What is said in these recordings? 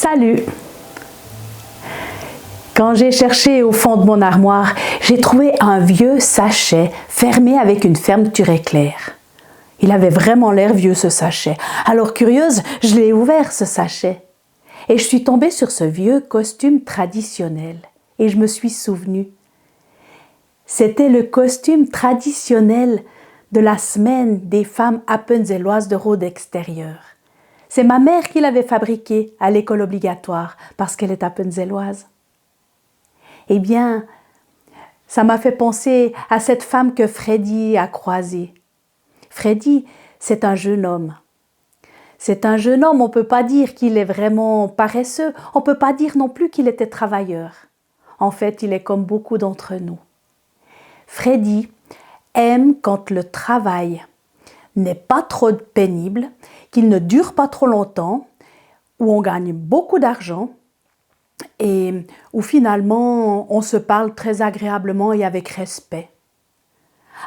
Salut! Quand j'ai cherché au fond de mon armoire, j'ai trouvé un vieux sachet fermé avec une fermeture éclair. Il avait vraiment l'air vieux ce sachet. Alors curieuse, je l'ai ouvert ce sachet. Et je suis tombée sur ce vieux costume traditionnel. Et je me suis souvenue. C'était le costume traditionnel de la semaine des femmes appenzelloises de rôde extérieur. C'est ma mère qui l'avait fabriqué à l'école obligatoire parce qu'elle est appenzelloise. Eh bien, ça m'a fait penser à cette femme que Freddy a croisée. Freddy, c'est un jeune homme. C'est un jeune homme, on ne peut pas dire qu'il est vraiment paresseux, on ne peut pas dire non plus qu'il était travailleur. En fait, il est comme beaucoup d'entre nous. Freddy aime quand le travail n'est pas trop pénible, qu'il ne dure pas trop longtemps, où on gagne beaucoup d'argent et où finalement on se parle très agréablement et avec respect.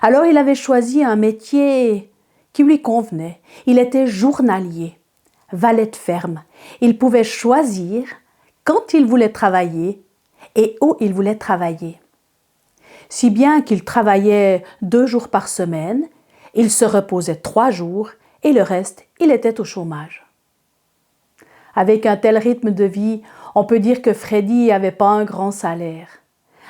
Alors il avait choisi un métier qui lui convenait. Il était journalier, valet de ferme. Il pouvait choisir quand il voulait travailler et où il voulait travailler. Si bien qu'il travaillait 2 jours par semaine, il se reposait 3 jours et le reste, il était au chômage. Avec un tel rythme de vie, on peut dire que Freddy n'avait pas un grand salaire.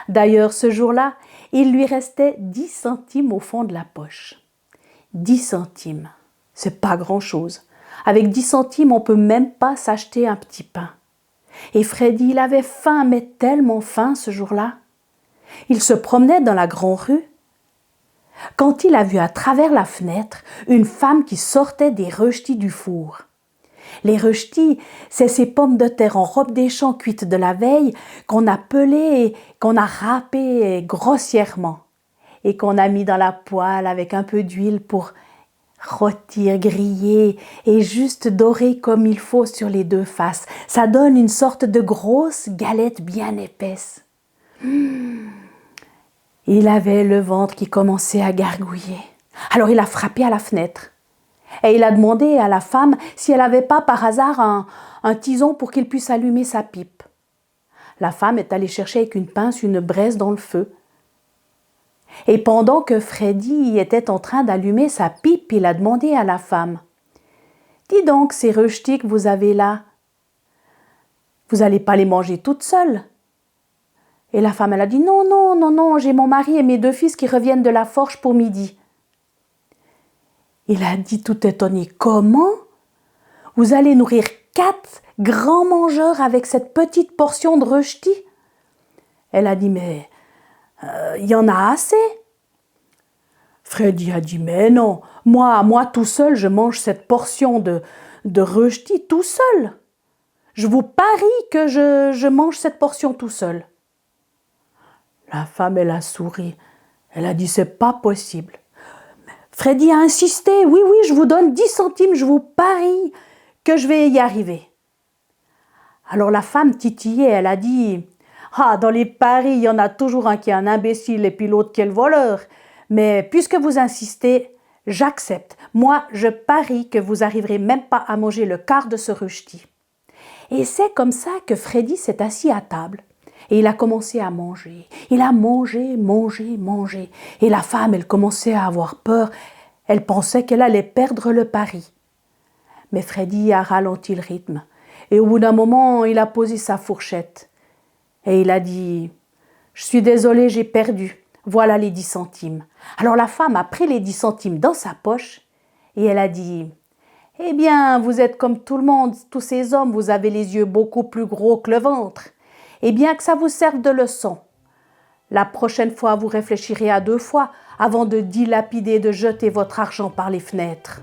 D'ailleurs, ce jour-là, il lui restait 10 centimes au fond de la poche. 10 centimes, c'est pas grand-chose. Avec 10 centimes, on peut même pas s'acheter un petit pain. Et Freddy, il avait faim, mais tellement faim ce jour-là. Il se promenait dans la grande rue quand il a vu à travers la fenêtre une femme qui sortait des rösti du four. Les rösti, c'est ces pommes de terre en robe des champs cuites de la veille qu'on a pelées, qu'on a râpées grossièrement et qu'on a mis dans la poêle avec un peu d'huile pour rôtir, griller et juste dorer comme il faut sur les 2 faces. Ça donne une sorte de grosse galette bien épaisse. Il avait le ventre qui commençait à gargouiller. Alors il a frappé à la fenêtre. Et il a demandé à la femme si elle n'avait pas par hasard un tison pour qu'il puisse allumer sa pipe. La femme est allée chercher avec une pince une braise dans le feu. Et pendant que Freddy était en train d'allumer sa pipe, il a demandé à la femme « Dis donc, ces rösti que vous avez là, vous n'allez pas les manger toutes seules ?» Et la femme, elle a dit « Non, j'ai mon mari et mes 2 fils qui reviennent de la forge pour midi. » Il a dit tout étonné « Comment? Vous allez nourrir 4 grands mangeurs avec cette petite portion de rösti ?» Elle a dit « Mais il y en a assez. » Freddy a dit « Mais non, moi tout seul, je mange cette portion de rösti tout seul. Je vous parie que je mange cette portion tout seul. » La femme, elle a souri. Elle a dit « C'est pas possible. » Freddy a insisté « Oui, je vous donne 10 centimes, je vous parie que je vais y arriver. » Alors la femme titillée, elle a dit « Ah, dans les paris, il y en a toujours un qui est un imbécile et puis l'autre qui est le voleur. Mais puisque vous insistez, j'accepte. Moi, je parie que vous arriverez même pas à manger le quart de ce rösti. » Et c'est comme ça que Freddy s'est assis à table. Et il a commencé à manger. Il a mangé. Et la femme, elle commençait à avoir peur. Elle pensait qu'elle allait perdre le pari. Mais Freddy a ralenti le rythme. Et au bout d'un moment, il a posé sa fourchette. Et il a dit « Je suis désolé, j'ai perdu. Voilà les 10 centimes. » Alors la femme a pris les 10 centimes dans sa poche et elle a dit « Eh bien, vous êtes comme tout le monde, tous ces hommes, vous avez les yeux beaucoup plus gros que le ventre. Eh bien, que ça vous serve de leçon. La prochaine fois, vous réfléchirez à 2 fois avant de dilapider, de jeter votre argent par les fenêtres. »